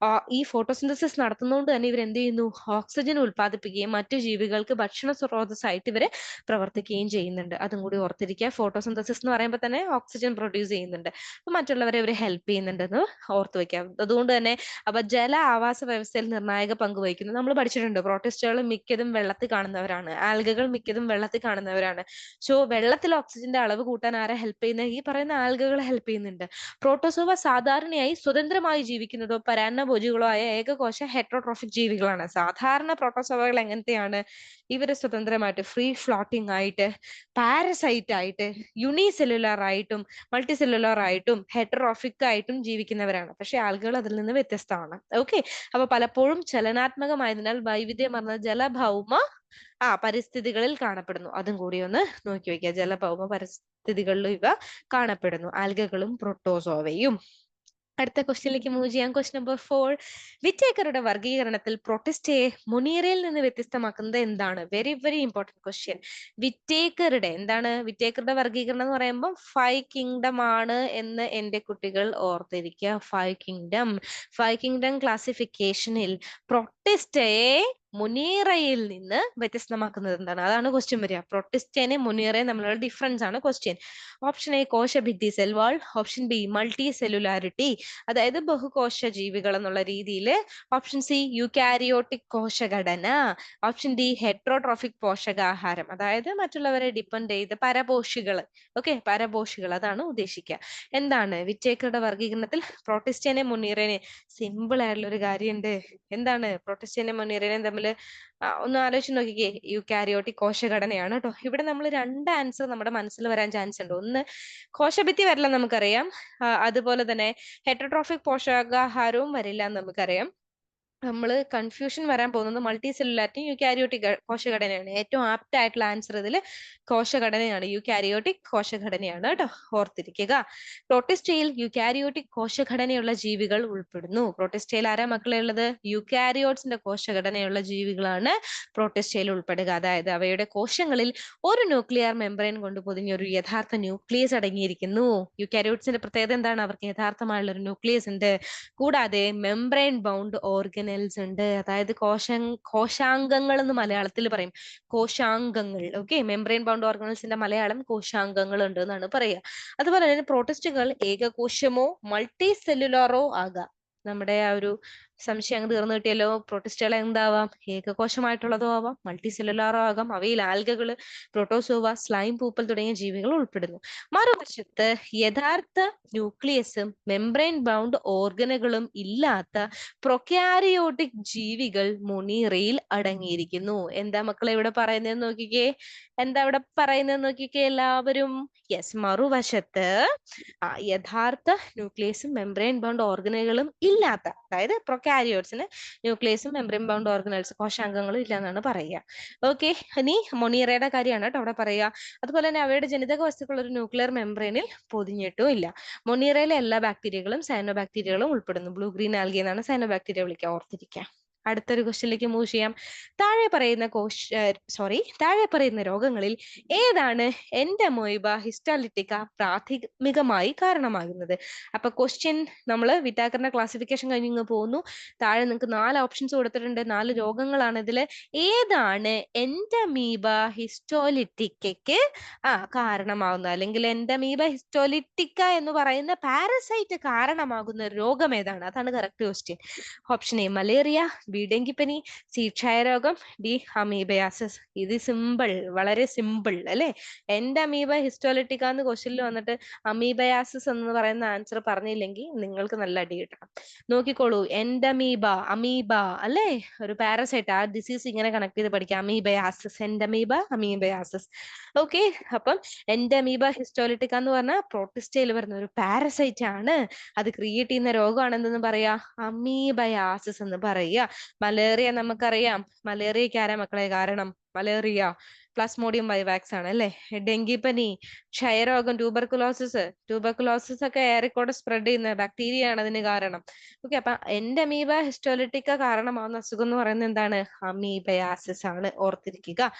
ഈ ഫോട്ടോസിന്തസിസ് നടത്തുന്നതുകൊണ്ട് തന്നെ ഇവർ എന്ത് ചെയ്യുന്നു, ഓക്സിജൻ ഉൽപ്പാദിപ്പിക്കുകയും മറ്റു ജീവികൾക്ക് ഭക്ഷണ സ്രോതസ്സായിട്ട് ഇവര് പ്രവർത്തിക്കുകയും ചെയ്യുന്നുണ്ട്. അതും കൂടി ഓർത്തിരിക്കുക. ഫോട്ടോസിന്തസിസ് എന്ന് പറയുമ്പോൾ തന്നെ ഓക്സിജൻ പ്രൊഡ്യൂസ് ചെയ്യുന്നുണ്ട്. അപ്പൊ മറ്റുള്ളവരെ ഇവർ ഹെൽപ്പ് ചെയ്യുന്നുണ്ടെന്ന് ഓർത്ത് വെക്കാം. അതുകൊണ്ട് തന്നെ അപ്പൊ ജല ആവാസ വ്യവസ്ഥയിൽ നിർണായക പങ്ക് വഹിക്കുന്നു. നമ്മൾ പഠിച്ചിട്ടുണ്ട് പ്രോട്ടിസ്റ്റുകൾ മിക്കതും വെള്ളത്തിൽ കാണുന്നവരാണ്, ആൽഗകൾ മിക്കതും വെള്ളത്തിൽ കാണുന്നവരാണ്. സോ വെള്ളത്തിൽ ഓക്സിജന്റെ അളവ് കൂട്ടാൻ ആരെ ഹെൽപ്പ് ചെയ്യുന്നത്, ഈ പറയുന്ന ആൽഗകൾ ഹെൽപ്പ് ചെയ്യുന്നുണ്ട്. പ്രോട്ടോസോവ സാധാരണയായി സ്വതന്ത്രമായി ജീവിക്കുന്നതോ പരാന്നഭോജികളോ ആയ ഏകകോശ ഹെറ്ററോട്രോഫിക് ജീവികളാണ്. സാധാരണ പ്രോട്ടോസോവകൾ എങ്ങനത്തെയാണ്, ഇവര് സ്വതന്ത്രമായിട്ട് ഫ്രീ ഫ്ലോട്ടിംഗ് ആയിട്ട്, പാരസൈറ്റ് ആയിട്ട്, യൂണിസെല്ലുലാർ ആയിട്ടും മൾട്ടി സെല്ലുലാർ ആയിട്ടും ഹെറ്ററോഫിക് ആയിട്ടും ജീവിക്കുന്നവരാണ്. പക്ഷെ ആൽഗകൾ അതിൽ നിന്ന് വ്യത്യസ്തമാണ്. ഓക്കെ, അപ്പൊ പലപ്പോഴും ചലനാത്മകമായതിനാൽ വൈവിധ്യമാർന്ന ജലഭൗമ പരിസ്ഥിതികളിൽ കാണപ്പെടുന്നു. അതും കൂടി ഒന്ന് നോക്കി വെക്കുക. ജലഭൗമ പരിസ്ഥിതികളിലും ഇവ കാണപ്പെടുന്നു, ആൽഗകളും പ്രോട്ടോസോവയും. അടുത്ത ക്വസ്റ്റ്യനിലേക്ക് മൂവ് ചെയ്യാം. Question number 4. വിറ്റേക്കറുടെ വർഗീകരണത്തിൽ പ്രൊട്ടിസ്റ്റയെ മൊണീറയിൽ നിന്ന് വ്യത്യസ്തമാക്കുന്നത് എന്താണ്? Very very important question. വിറ്റേക്കറുടെ എന്താണ്, വിറ്റേക്കറുടെ വർഗീകരണം എന്ന് പറയുമ്പോൾ 5 കിങ്ഡം ആണ് എന്ന് എന്റെ കുട്ടികൾ ഓർത്തിരിക്കുക. 5 കിങ്ഡം ക്ലാസിഫിക്കേഷനിൽ പ്രൊട്ടിസ്റ്റയെ മുനീറയിൽ നിന്ന് വ്യത്യസ്തമാക്കുന്നത് എന്താണ്? അതാണ് ക്വസ്റ്റ്യൻ വരിക. പ്രൊട്ടിസ്റ്റേനെ മുനീറയും തമ്മിലുള്ള ഡിഫറൻസ് ആണ് ക്വസ്റ്റ്യൻ. ഓപ്ഷൻ എ കോശഭിത്തി cell wall, option B multicellularity, അതായത് ബഹുകോശ ജീവികൾ എന്നുള്ള രീതിയിൽ, ഓപ്ഷൻ സി യൂകാരിയോട്ടിക് കോശഘടന, ഓപ്ഷൻ ഡി ഹെട്രോട്രോഫിക് പോഷകാഹാരം, അതായത് മറ്റുള്ളവരെ ഡിപ്പെൻഡ് ചെയ്ത് പരപോഷികൾ. ഓക്കെ, പരപോഷികൾ അതാണ് ഉദ്ദേശിക്കുക. എന്താണ് വിറ്റേക്കറുടെ വർഗീകരണത്തിൽ പ്രോട്ടിസ്റ്റേനെ മുനീറനെ? സിമ്പിൾ ആയിട്ടുള്ള ഒരു കാര്യമുണ്ട്. എന്താണ് പ്രൊട്ടിസ്റ്റേനെ മുനീറനെ തമ്മിൽ? ഒന്ന് ആലോചിച്ച് നോക്കിക്കേ. യൂകാരിയോട്ടിക് കോശഘടനയാണ് കേട്ടോ. ഇവിടെ നമ്മൾ രണ്ട് ആൻസർ നമ്മുടെ മനസ്സിൽ വരാൻ ചാൻസ് ഉണ്ട്. ഒന്ന് കോശഭിത്തി വരില്ല നമുക്കറിയാം, അതുപോലെ തന്നെ ഹെറ്ററോട്രോഫിക് പോഷകാഹാരവും വരില്ല എന്ന് നമുക്കറിയാം. നമ്മൾ കൺഫ്യൂഷൻ വരാൻ പോകുന്നത് മൾട്ടി സെല്ലുലാരിറ്റി യൂകാരിയോട്ടിക് കോശഘടനയാണ്. ഏറ്റവും ആപ്റ്റ് ആയിട്ടുള്ള ആൻസർ ഇതിൽ കോശഘടനയാണ്, യൂകാരിയോട്ടിക് കോശഘടനയാണ് കേട്ടോ, ഓർത്തിരിക്കുക. പ്രോട്ടിസ്റ്റയിൽ യൂകാരിയോട്ടിക് കോശഘടനയുള്ള ജീവികൾ ഉൾപ്പെടുന്നു. പ്രോട്ടിസ്റ്റയിൽ ആരാ മക്കളെ ഉള്ളത്? യൂകാരിയോട്സിന്റെ കോശഘടനയുള്ള ജീവികളാണ് പ്രോട്ടിസ്റ്റയിൽ ഉൾപ്പെടുക. അതായത് അവയുടെ കോശങ്ങളിൽ ഒരു ന്യൂക്ലിയർ മെംബ്രെയിൻ കൊണ്ട് പൊതിഞ്ഞ ഒരു യഥാർത്ഥ ന്യൂക്ലിയസ് അടങ്ങിയിരിക്കുന്നു. യൂകാരിയോട്സിന്റെ പ്രത്യേകത എന്താണ്? അവർക്ക് യഥാർത്ഥമായുള്ള ഒരു ന്യൂക്ലിയസ് ഉണ്ട്. കൂടാതെ മെംബ്രെയിൻ ബൗണ്ട് ഓർഗനൽസ് ഉണ്ട്. അതായത് കോശാംഗങ്ങൾ എന്ന് മലയാളത്തിൽ പറയും, കോശാംഗങ്ങൾ. ഓക്കെ, മെംബ്രെയിൻ ബൗണ്ട് ഓർഗനൽസിന്റെ മലയാളം കോശാംഗങ്ങൾ ഉണ്ട് എന്നാണ് പറയുക. അതുപോലെ തന്നെ പ്രോട്ടിസ്റ്റുകൾ ഏകകോശമോ മൾട്ടി സെല്ലുലാറോ ആകാം. നമ്മുടെ ആ ഒരു സംശയം അങ്ങ് തീർന്നു കിട്ടിയല്ലോ. പ്രോട്ടിസ്റ്റുകൾ എന്താവാം? ഏകകോശമായിട്ടുള്ളതോ ആവാം, മൾട്ടി സെല്ലുലാറോ ആകാം. അവയിൽ ആൽഗകൾ, പ്രോട്ടോസോവ, സ്ലൈം പൂപ്പൽ തുടങ്ങിയ ജീവികൾ ഉൾപ്പെടുന്നു. മറുവശത്ത് യഥാർത്ഥ ന്യൂക്ലിയസും മെംബ്രെയിൻ ബൗണ്ട് ഓർഗനുകളും ഇല്ലാത്ത പ്രൊക്യാരിയോട്ടിക് ജീവികൾ മൊണീറയിൽ അടങ്ങിയിരിക്കുന്നു. എന്താ മക്കളെ ഇവിടെ പറയുന്നത് നോക്കിക്കേ? എന്താ ഇവിടെ പറയുന്നത് നോക്കിക്കേ എല്ലാവരും? യെസ്, മറുവശത്ത് യഥാർത്ഥ ന്യൂക്ലിയസും മെംബ്രെയിൻ ബൗണ്ട് ഓർഗനുകളും ഇല്ലാത്ത, അതായത് പ്രൊക്യാരിയോട്സിന് ന്യൂക്ലിയസും മെംബ്രെയിൻ ബൗണ്ട് ഓർഗനൽസ് കോശാംഗങ്ങളും ഇല്ല എന്നാണ് പറയുക. ഓക്കെ, ഇനി മൊണീറയുടെ കാര്യമാണ് കേട്ടോ അവിടെ പറയുക. അതുപോലെ തന്നെ അവയുടെ ജനിതക വസ്തുക്കൾ ഒരു ന്യൂക്ലിയർ മെംബ്രെയിനിൽ പൊതിഞ്ഞിട്ടും ഇല്ല. മൊണീറയിലെ എല്ലാ ബാക്ടീരിയകളും സയനോബാക്ടീരിയകളും ഉൾപ്പെടുന്നു. ബ്ലൂ ഗ്രീൻ ആൽഗി എന്നാണ് സയനോബാക്ടീരിയ വിളിക്കുക, ഓർത്തിരിക്കുക. അടുത്തൊരു ക്വസ്റ്റ്യനിലേക്ക് മൂവ് ചെയ്യാം. താഴെ പറയുന്ന രോഗങ്ങളിൽ ഏതാണ് എൻഡമോയിബ ഹിസ്റ്റോലിറ്റിക്ക പ്രാഥമികമായി കാരണമാകുന്നത്? അപ്പൊ ക്വസ്റ്റ്യൻ നമ്മൾ വിറ്റാക്കറിന്റെ ക്ലാസിഫിക്കേഷൻ കഴിഞ്ഞ് ഇങ്ങ് പോകുന്നു. താഴെ നിങ്ങൾക്ക് 4 ഓപ്ഷൻസ് കൊടുത്തിട്ടുണ്ട്. 4 രോഗങ്ങളാണ് ഇതിൽ. ഏതാണ് എൻഡമീബ ഹിസ്റ്റോലിറ്റിക്കയ്ക്ക് കാരണമാകുന്നത്, അല്ലെങ്കിൽ എൻഡമീബ ഹിസ്റ്റോലിറ്റിക്ക എന്ന് പറയുന്ന പാരസൈറ്റ് കാരണമാകുന്ന രോഗം ഏതാണ്? അതാണ് correct question. Option A malaria, B ഡെങ്കിപ്പനി, സി ക്ഷയരോഗം, ഡി അമീബയാസിസ്. ഇത് സിമ്പിൾ, വളരെ സിമ്പിൾ അല്ലെ. എന്റെ അമീബ ഹിസ്റ്റോലിറ്റിക്ക എന്ന് ക്വസ്റ്റ്യനിൽ വന്നിട്ട് അമീബയാസിസ് എന്ന് പറയുന്ന ആൻസർ പറഞ്ഞില്ലെങ്കിൽ നിങ്ങൾക്ക് നല്ല അടി കിട്ടണം. നോക്കിക്കോളൂ, എൻഡമീബ, അമീബ അല്ലെ, ഒരു പാരസൈറ്റ്. ആ ഡിസീസ് ഇങ്ങനെ കണക്ട് ചെയ്ത് പഠിക്കാം. അമീബയാസിസ്, എൻഡമീബ, അമീബയാസിസ്. ഓക്കെ, അപ്പം എൻഡമീബ ഹിസ്റ്റോലിറ്റിക്ക എന്ന് പറഞ്ഞാൽ പ്രോട്ടിസ്റ്റയിൽ വരുന്ന ഒരു പാരസൈറ്റ് ആണ്. അത് ക്രിയേറ്റ് ചെയ്യുന്ന രോഗമാണ് എന്തെന്ന് പറയാ, അമീബയാസിസ് എന്ന് പറയുക. മലേറിയ നമുക്കറിയാം. മലേറിയക്ക് ആരാ മക്കളെ കാരണം? മലേറിയ പ്ലാസ്മോഡിയം വൈവാക്സ് ആണ് അല്ലെ. ഡെങ്കിപ്പനി, ക്ഷയരോഗം, ട്യൂബർക്കുലോസിസ് ഒക്കെ എയറിക്കൂടെ സ്പ്രെഡ് ചെയ്യുന്ന ബാക്ടീരിയ ആണ് അതിന് കാരണം. ഓക്കെ, അപ്പൊ എൻഡമീബ ഹിസ്റ്റോലിറ്റിക്ക കാരണമാവുന്ന അസുഖം എന്ന് പറയുന്നത് എന്താണ്? അമീബയാസിസ് ആണ്, ഓർത്തിരിക്കുക.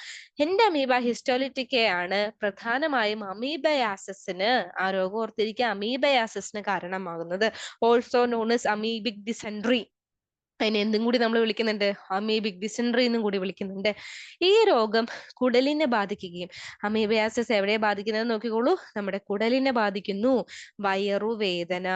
എൻഡമീബ ഹിസ്റ്റോലിറ്റിക്കയാണ് പ്രധാനമായും അമീബയാസിസിന്, ആ രോഗം ഓർത്തിരിക്കുക, അമീബയാസിസിന് കാരണമാകുന്നത്. Also known as amoebic dysentery. അതിനെ എന്തും കൂടി നമ്മൾ വിളിക്കുന്നുണ്ട്? അമീബിക് ഡിസെൻട്രി എന്നും കൂടി വിളിക്കുന്നുണ്ട്. ഈ രോഗം കുടലിനെ ബാധിക്കുകയും, അമീബയാസിസ് എവിടെയാ ബാധിക്കുന്നത് നോക്കിക്കോളൂ, നമ്മുടെ കുടലിനെ ബാധിക്കുന്നു. വയറുവേദന,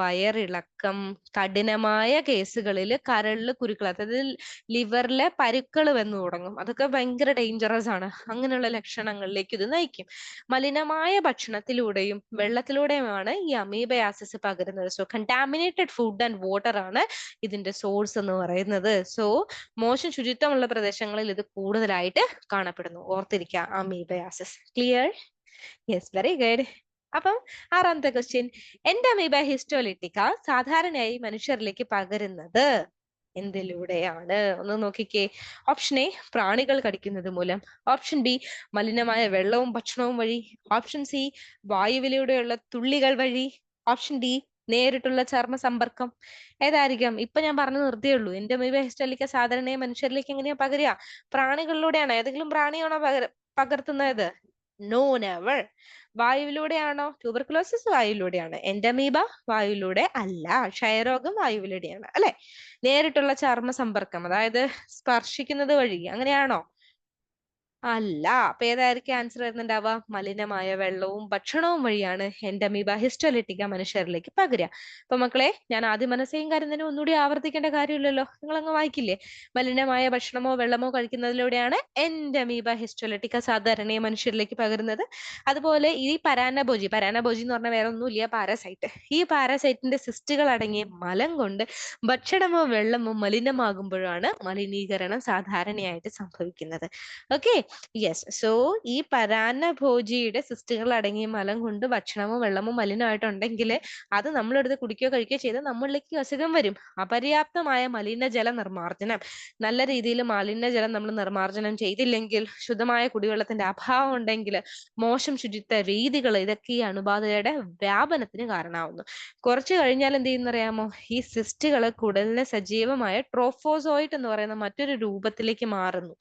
വയറിളക്കം, കഠിനമായ കേസുകളിൽ കരളില് കുരുക്കൾ, അതായത് ലിവറിലെ പരുക്കൾ വന്നു തുടങ്ങും. അതൊക്കെ ഭയങ്കര ഡേഞ്ചറസ് ആണ്. അങ്ങനെയുള്ള ലക്ഷണങ്ങളിലേക്ക് ഇത് നയിക്കും. മലിനമായ ഭക്ഷണത്തിലൂടെയും വെള്ളത്തിലൂടെയുമാണ് ഈ അമീബയാസിസ് പകരുന്നത്. So contaminated food and water ആണ് ഇതിന്റെ സോഴ്സ് എന്ന് പറയുന്നത്. സോ മോശം ശുചിത്വമുള്ള പ്രദേശങ്ങളിൽ ഇത് കൂടുതലായിട്ട് കാണപ്പെടുന്നു. ഓർത്തിരിക്കുക, അമീബയാസിസ്. ക്ലിയർ? Yes, very good. അപ്പം 6ാമത്തെ ക്വസ്റ്റ്യൻ, എൻഡമീബ ഹിസ്റ്റോലിറ്റിക്ക സാധാരണയായി മനുഷ്യരിലേക്ക് പകരുന്നത് എന്തിലൂടെയാണ്? ഒന്ന് നോക്കിക്കേ. ഓപ്ഷൻ എ, പ്രാണികൾ കടിക്കുന്നത് മൂലം. ഓപ്ഷൻ ബി, മലിനമായ വെള്ളവും ഭക്ഷണവും വഴി. ഓപ്ഷൻ സി, വായുവിലൂടെയുള്ള തുള്ളികൾ വഴി. ഓപ്ഷൻ ഡി, നേരിട്ടുള്ള ചർമ്മ സമ്പർക്കം. ഏതായിരിക്കും? ഇപ്പൊ ഞാൻ പറഞ്ഞു നിർത്തിയേ ഉള്ളൂ. എൻഡമീബ ഹിസ്റ്റോലിക്ക സാധാരണയായി മനുഷ്യരിലേക്ക് എങ്ങനെയാ പകരുക? പ്രാണികളിലൂടെയാണ്. ഏതെങ്കിലും പ്രാണിയാണോ പകർത്തുന്നത്? No, never. വായുവിലൂടെയാണോ? ട്യൂബർക്കുലോസിസ് വായുവിലൂടെയാണ്. എൻഡമീബ വായുവിലൂടെ അല്ല. ക്ഷയരോഗം വായുവിലൂടെയാണ് അല്ലെ. നേരിട്ടുള്ള ചർമ്മ സമ്പർക്കം, അതായത് സ്പർശിക്കുന്നത് വഴി, അങ്ങനെയാണോ? അല്ല. അപ്പൊ ഏതായിരിക്കും ആൻസർ വരുന്നുണ്ടാവുക? മലിനമായ വെള്ളവും ഭക്ഷണവും വഴിയാണ് എൻഡമീബ ഹിസ്റ്റോലിറ്റിക്ക മനുഷ്യരിലേക്ക് പകരുക. അപ്പൊ മക്കളെ, ഞാൻ ആദ്യം മനസ്സേയും കാര്യം തന്നെ ഒന്നുകൂടി ആവർത്തിക്കേണ്ട കാര്യമില്ലല്ലോ. നിങ്ങൾ അങ്ങ് വായിക്കില്ലേ? മലിനമായ ഭക്ഷണമോ വെള്ളമോ കഴിക്കുന്നതിലൂടെയാണ് എൻഡമീബ ഹിസ്റ്റോലിറ്റിക്ക സാധാരണയായി മനുഷ്യരിലേക്ക് പകരുന്നത്. അതുപോലെ ഈ പരാന്നഭോജി എന്ന് പറഞ്ഞാൽ വേറെ ഒന്നുമില്ല, പാരസൈറ്റ്. ഈ പാരസൈറ്റിന്റെ സിസ്റ്റുകൾ അടങ്ങിയ മലം കൊണ്ട് ഭക്ഷണമോ വെള്ളമോ മലിനമാകുമ്പോഴാണ് മലിനീകരണം സാധാരണയായിട്ട് സംഭവിക്കുന്നത്. Okay, yes. സോ ഈ പരാന്നഭോജിയുടെ സിസ്റ്റുകൾ അടങ്ങിയ മലം കൊണ്ട് ഭക്ഷണമോ വെള്ളമോ മലിനമായിട്ടുണ്ടെങ്കിൽ അത് നമ്മളെടുത്ത് കുടിക്കുകയോ കഴിക്കുകയോ ചെയ്താൽ നമ്മളിലേക്ക് അസുഖം വരും. അപര്യാപ്തമായ മലിനജല നിർമ്മാർജ്ജനം, നല്ല രീതിയിൽ മലിനജലം നമ്മൾ നിർമ്മാർജ്ജനം ചെയ്തില്ലെങ്കിൽ, ശുദ്ധമായ കുടിവെള്ളത്തിന്റെ അഭാവം ഉണ്ടെങ്കിൽ, മോശം ശുചിത്വ രീതികൾ, ഇതൊക്കെ ഈ അണുബാധയുടെ വ്യാപനത്തിന് കാരണമാവുന്നു. കുറച്ച് കഴിഞ്ഞാൽ എന്ത് ചെയ്യുന്നറിയാമോ? ഈ സിസ്റ്റുകൾ കുടലിലെ സജീവമായ ട്രോഫോസോയിറ്റ് എന്ന് പറയുന്ന മറ്റൊരു രൂപത്തിലേക്ക് മാറുന്നു.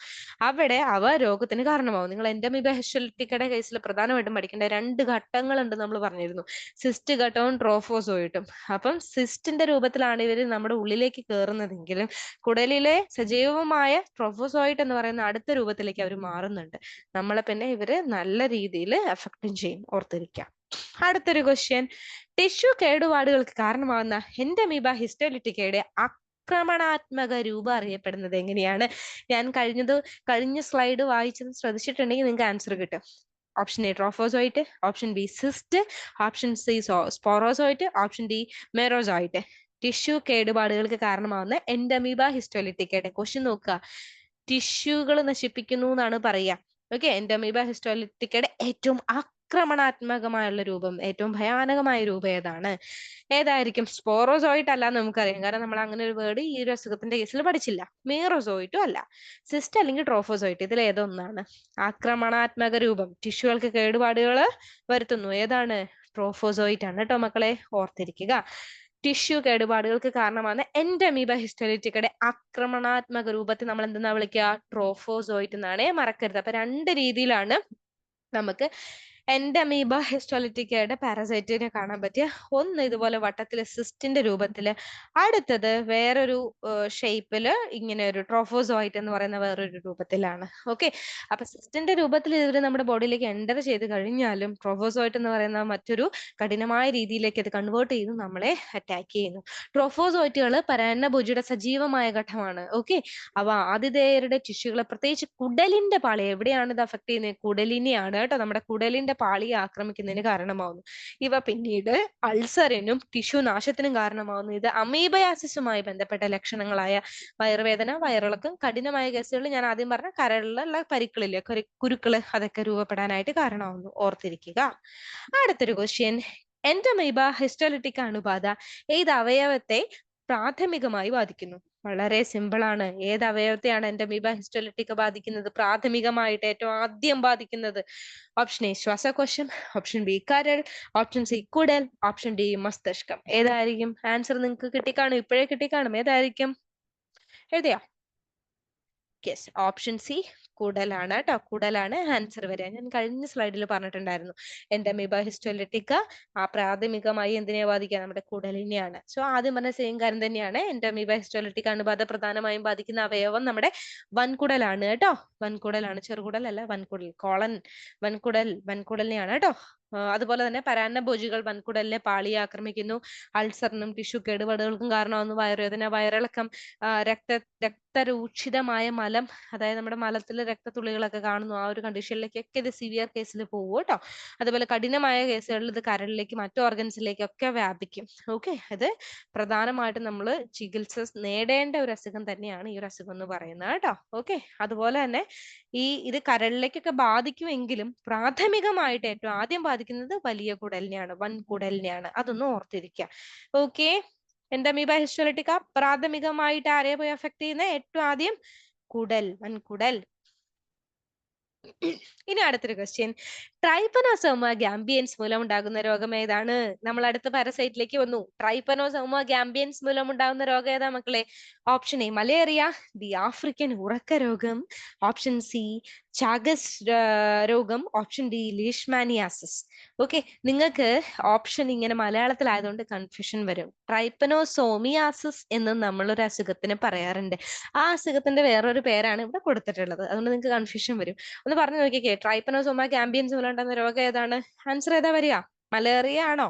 അവിടെ അവ രോഗത്തിന് കാരണമാവും. നിങ്ങൾ എൻഡമീബ ഹിസ്റ്റോലിറ്റിക്കയുടെ കേസിൽ പ്രധാനമായിട്ടും പഠിക്കേണ്ട 2 ഘട്ടങ്ങളുണ്ട് നമ്മൾ പറഞ്ഞിരുന്നു, സിസ്റ്റ് ഘട്ടവും ട്രോഫോസോയിറ്റും. അപ്പം സിസ്റ്റിന്റെ രൂപത്തിലാണ് ഇവർ നമ്മുടെ ഉള്ളിലേക്ക് കയറുന്നതെങ്കിലും കുടലിലെ സജീവമായ ട്രോഫോസോയിറ്റ് എന്ന് പറയുന്ന അടുത്ത രൂപത്തിലേക്ക് അവർ മാറുന്നുണ്ട്. നമ്മളെ പിന്നെ ഇവര് നല്ല രീതിയിൽ എഫക്റ്റും ചെയ്യും, ഓർത്തിരിക്കാം. അടുത്തൊരു ക്വസ്റ്റ്യൻ, ടിഷ്യൂ കേടുപാടുകൾക്ക് കാരണമാകുന്ന എൻഡമീബ ഹിസ്റ്റോലിറ്റിക്കയുടെ ആക്രമണാത്മക രൂപം അറിയപ്പെടുന്നത് എങ്ങനെയാണ്? ഞാൻ കഴിഞ്ഞ സ്ലൈഡ് വായിച്ചത് ശ്രദ്ധിച്ചിട്ടുണ്ടെങ്കിൽ നിങ്ങൾക്ക് ആൻസർ കിട്ടും. Option A, trophozoite. Option B, cyst. Option C, sporozoite. Option D, merozoite. Tissue കേടുപാടുകൾക്ക് കാരണമാകുന്ന എൻഡമീബ ഹിസ്റ്റോലിറ്റിക്കയുടെ ക്വസ്റ്റ്യൻ നോക്കുക. ടിഷ്യൂകൾ നശിപ്പിക്കുന്നു എന്നാണ് പറയുക. ഓക്കെ, എൻഡമീബ ഹിസ്റ്റോലിറ്റിക്കയുടെ ഏറ്റവും ആക്രമണാത്മകമായുള്ള രൂപം, ഏറ്റവും ഭയാനകമായ രൂപം ഏതാണ്? ഏതായിരിക്കും? സ്പോറോസോയിറ്റ് അല്ല എന്ന് നമുക്കറിയാം, കാരണം നമ്മൾ അങ്ങനെ ഒരു വേർഡ് ഈ ഒരു അസുഖത്തിന്റെ കേസിൽ പഠിച്ചില്ല. മീറോസോയിറ്റും അല്ല. സിസ്റ്റ് അല്ലെങ്കിൽ ട്രോഫോസോയിറ്റ്, ഇതിൽ ഏതൊന്നാണ്? ആക്രമണാത്മക രൂപം, ടിഷ്യൂകൾക്ക് കേടുപാടുകൾ വരുത്തുന്നു, ഏതാണ്? ട്രോഫോസോയിറ്റ് ആണ് കേട്ടോ മക്കളെ, ഓർത്തിരിക്കുക. ടിഷ്യൂ കേടുപാടുകൾക്ക് കാരണമാണ് എൻഡമീബ ഹിസ്റ്റോലിറ്റിക്കയുടെ ആക്രമണാത്മക രൂപത്തെ നമ്മൾ എന്തെന്നാ വിളിക്കുക? ട്രോഫോസോയിറ്റ് എന്നാണ്, മറക്കരുത്. അപ്പൊ 2 രീതിയിലാണ് നമുക്ക് എൻഡമീബ ഹിസ്റ്റോലിറ്റിക്കയുടെ പാരസൈറ്റിനെ കാണാൻ പറ്റിയ ഒന്ന് ഇതുപോലെ വട്ടത്തില് സിസ്റ്റിന്റെ രൂപത്തില്, അടുത്തത് വേറൊരു ഷേപ്പില് ഇങ്ങനെ ഒരു ട്രോഫോസോയിറ്റ് എന്ന് പറയുന്ന വേറൊരു രൂപത്തിലാണ്. ഓക്കെ, അപ്പൊ സിസ്റ്റിന്റെ രൂപത്തിൽ ഇവര് നമ്മുടെ ബോഡിയിലേക്ക് എൻ്റർ ചെയ്ത് കഴിഞ്ഞാലും ട്രോഫോസോയിറ്റ് എന്ന് പറയുന്ന മറ്റൊരു കഠിനമായ രീതിയിലേക്ക് അത് കൺവേർട്ട് ചെയ്ത് നമ്മളെ അറ്റാക്ക് ചെയ്യുന്നു. ട്രോഫോസോയിറ്റുകൾ പരാന്നഭോജിയുടെ സജീവമായ ഘട്ടമാണ്. ഓക്കെ, അവ ആതിഥേയരുടെ ടിഷ്യൂകളെ, പ്രത്യേകിച്ച് കുടലിന്റെ പാളി, എവിടെയാണ് ഇത് അഫക്ട് ചെയ്യുന്നത്? കുടലിനെയാണ് കേട്ടോ. നമ്മുടെ കുടലിന്റെ പാളിയെ ആക്രമിക്കുന്നതിന് കാരണമാവുന്നു. ഇവ പിന്നീട് അൾസറിനും ടിഷ്യൂ നാശത്തിനും കാരണമാവുന്നു. ഇത് അമീബയാസിസുമായി ബന്ധപ്പെട്ട ലക്ഷണങ്ങളായ വയറുവേദന, വയറിളക്കം, കഠിനമായ കേസുകൾ, ഞാൻ ആദ്യം പറഞ്ഞ കരളിലുള്ള പരിക്കളില്ലേ, കുരുക്കള്, അതൊക്കെ രൂപപ്പെടാനായിട്ട് കാരണമാവുന്നു. ഓർത്തിരിക്കുക. അടുത്തൊരു ക്വസ്റ്റ്യൻ, എൻഡമീബ ഹിസ്റ്റോലിറ്റിക്ക അണുബാധ ഏത് അവയവത്തെ പ്രാഥമികമായി ബാധിക്കുന്നു? വളരെ സിമ്പിൾ ആണ്. ഏത് അവയവത്തെയാണ് എൻഡമീബ ഹിസ്റ്റോലിറ്റിക്ക ബാധിക്കുന്നത്? പ്രാഥമികമായിട്ട് ഏറ്റവും ആദ്യം ബാധിക്കുന്നത്? ഓപ്ഷൻ എ ശ്വാസകോശം, ഓപ്ഷൻ ബി കരൾ, ഓപ്ഷൻ സി കുടൽ, ഓപ്ഷൻ ഡി മസ്തിഷ്കം. ഏതായിരിക്കും ആൻസർ? നിങ്ങൾക്ക് കിട്ടിക്കാണും, ഇപ്പോഴേ കിട്ടിക്കാണും. ഏതായിരിക്കും? എഴുതിയോ? യെസ്, ഓപ്ഷൻ സി കുടലാണ് കേട്ടോ. കുടലാണ് ആൻസർ വരിക. ഞാൻ കഴിഞ്ഞ സ്ലൈഡിൽ പറഞ്ഞിട്ടുണ്ടായിരുന്നു, എൻഡമീബ ഹിസ്റ്റോലിറ്റിക്ക പ്രാഥമികമായി എന്തിനെ ബാധിക്കുക? നമ്മുടെ കുടലിനെയാണ്. സോ ആദ്യം പറഞ്ഞ സെയിം കാര്യം തന്നെയാണ്. എൻഡമീബ ഹിസ്റ്റോലിറ്റിക്ക അണുബാധ പ്രധാനമായും ബാധിക്കുന്ന അവയവം നമ്മുടെ വൻകുടലാണ് കേട്ടോ. വൻകുടലാണ്, ചെറുകുടലല്ല, വൻകുടൽ. വൻകുടലിനെയാണ് കേട്ടോ. അതുപോലെ തന്നെ പരാന്നഭോജികൾ വൻകുടലിനെ പാളിയെ ആക്രമിക്കുന്നു. അൾസറിനും ടിഷ്യൂ കേടുപാടുകൾക്കും കാരണമാകുന്നു. വയറുവേദന, വയറിളക്കം, രക്തരൂക്ഷിതമായ മലം, അതായത് നമ്മുടെ മലത്തിൽ രക്തത്തുള്ളികളൊക്കെ കാണുന്നു. ആ ഒരു കണ്ടീഷനിലേക്കൊക്കെ ഇത് സിവിയർ കേസിൽ പോകും കേട്ടോ. അതുപോലെ കഠിനമായ കേസുകളിൽ ഇത് കരളിലേക്ക്, മറ്റു ഓർഗൻസിലേക്കൊക്കെ വ്യാപിക്കും. ഓക്കെ, അത് പ്രധാനമായിട്ടും നമ്മൾ ചികിത്സ നേടേണ്ട ഒരു അസുഖം തന്നെയാണ് ഈ ഒരു അസുഖം എന്ന് പറയുന്നത് കേട്ടോ. ഓക്കെ, അതുപോലെ തന്നെ ഇത് കരളിലേക്കൊക്കെ ബാധിക്കുമെങ്കിലും പ്രാഥമികമായിട്ട് ഏറ്റവും ആദ്യം ബാധിക്കുന്നത് വലിയ കുടലിനെയാണ്, വൻകുടലിനെയാണ്. അതൊന്ന് ഓർത്തിരിക്കുക. ഓക്കെ, എൻഡമീബ ഹിസ്റ്റോലിറ്റിക്ക പ്രാഥമികമായിട്ട് ആരെയെ പോയി അഫക്ട് ചെയ്യുന്നത്? ഏറ്റവും ആദ്യം കുടൽ, വൻകുടൽ. ഇനി അടുത്തൊരു ക്വസ്റ്റ്യൻ, ട്രൈപ്പനോസോമ ഗാംബിയൻസ് മൂലം ഉണ്ടാകുന്ന രോഗം ഏതാണ്? നമ്മൾ അടുത്ത പാരസൈറ്റിലേക്ക് വന്നു. ട്രൈപ്പനോസോമ ഗാംബിയൻസ് മൂലം ഉണ്ടാകുന്ന രോഗം ഏതാ മക്കളെ? Option A malaria, B African ഉറക്ക രോഗം, ഓപ്ഷൻ സി ചാഗസ് രോഗം, ഓപ്ഷൻ ഡി ലീഷ്മാനിയാസിസ്. ഓക്കെ, നിങ്ങൾക്ക് ഓപ്ഷൻ ഇങ്ങനെ മലയാളത്തിലായതുകൊണ്ട് കൺഫ്യൂഷൻ വരും. ട്രൈപ്പനോസോമിയാസിസ് എന്ന് നമ്മളൊരു അസുഖത്തിന് പറയാറുണ്ട്. ആ അസുഖത്തിന്റെ വേറൊരു പേരാണ് ഇവിടെ കൊടുത്തിട്ടുള്ളത്. അതുകൊണ്ട് നിങ്ങൾക്ക് കൺഫ്യൂഷൻ വരും. ഒന്ന് പറഞ്ഞു നോക്കിക്കേ, ട്രൈപ്പനോസോമ ഗാംബിയൻസ് മൂലം ഉണ്ടാകുന്ന രോഗം ഏതാണ്? ആൻസർ ഏതാ വരിക? മലേറിയ ആണോ?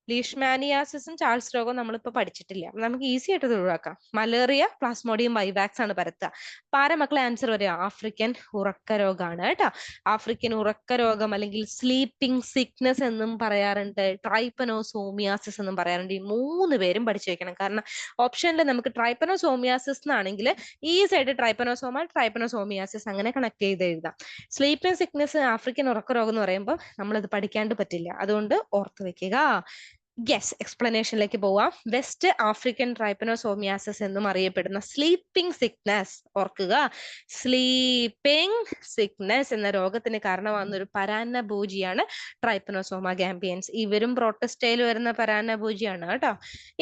ലീഷ്മാനിയാസിസും ചാൾസ് രോഗവും നമ്മളിപ്പോ പഠിച്ചിട്ടില്ല. നമുക്ക് ഈസി ആയിട്ട് ഇത് ഒഴിവാക്കാം. മലേറിയ, പ്ലാസ്മോഡിയം വൈവാക്സ് ആണ് പരത്തുക. പാര മക്കളെ ആൻസർ വരിക ആഫ്രിക്കൻ ഉറക്ക രോഗമാണ് കേട്ടോ. ആഫ്രിക്കൻ ഉറക്ക രോഗം അല്ലെങ്കിൽ സ്ലീപ്പിംഗ് സിക്നസ് എന്നും പറയാറുണ്ട്, ട്രൈപ്പനോസോമിയാസിസ് എന്നും പറയാറുണ്ട്. ഈ മൂന്ന് പേരും പഠിച്ചു വെക്കണം. കാരണം ഓപ്ഷനിൽ നമുക്ക് ട്രൈപ്പനോസോമിയാസിസ് എന്നാണെങ്കിൽ ഈ സൈഡ് ട്രൈപ്പനോസോമിയാസിസ് അങ്ങനെ കണക്ട് ചെയ്ത് എഴുതാം. സ്ലീപ്പിംഗ് സിക്നസ്, ആഫ്രിക്കൻ ഉറക്ക രോഗം എന്ന് പറയുമ്പോൾ നമ്മളത് പഠിക്കാണ്ട് പറ്റില്ല. അതുകൊണ്ട് ഓർത്ത് വെക്കുക. യെസ്, എക്സ്പ്ലനേഷനിലേക്ക് പോവാം. വെസ്റ്റ് ആഫ്രിക്കൻ ട്രൈപ്പനോസോമിയാസിസ് എന്നും അറിയപ്പെടുന്ന സ്ലീപ്പിംഗ് സിക്നസ്, ഓർക്കുക, സ്ലീപ്പിംഗ് സിക്നസ് എന്ന രോഗത്തിന് കാരണമാകുന്ന ഒരു പരാന്നഭോജിയാണ് ട്രൈപ്പനോസോമ ഗാംബിയൻസ്. ഇവരും പ്രോട്ടസ്റ്റയിൽ വരുന്ന പരാന്നഭോജിയാണ് കേട്ടോ.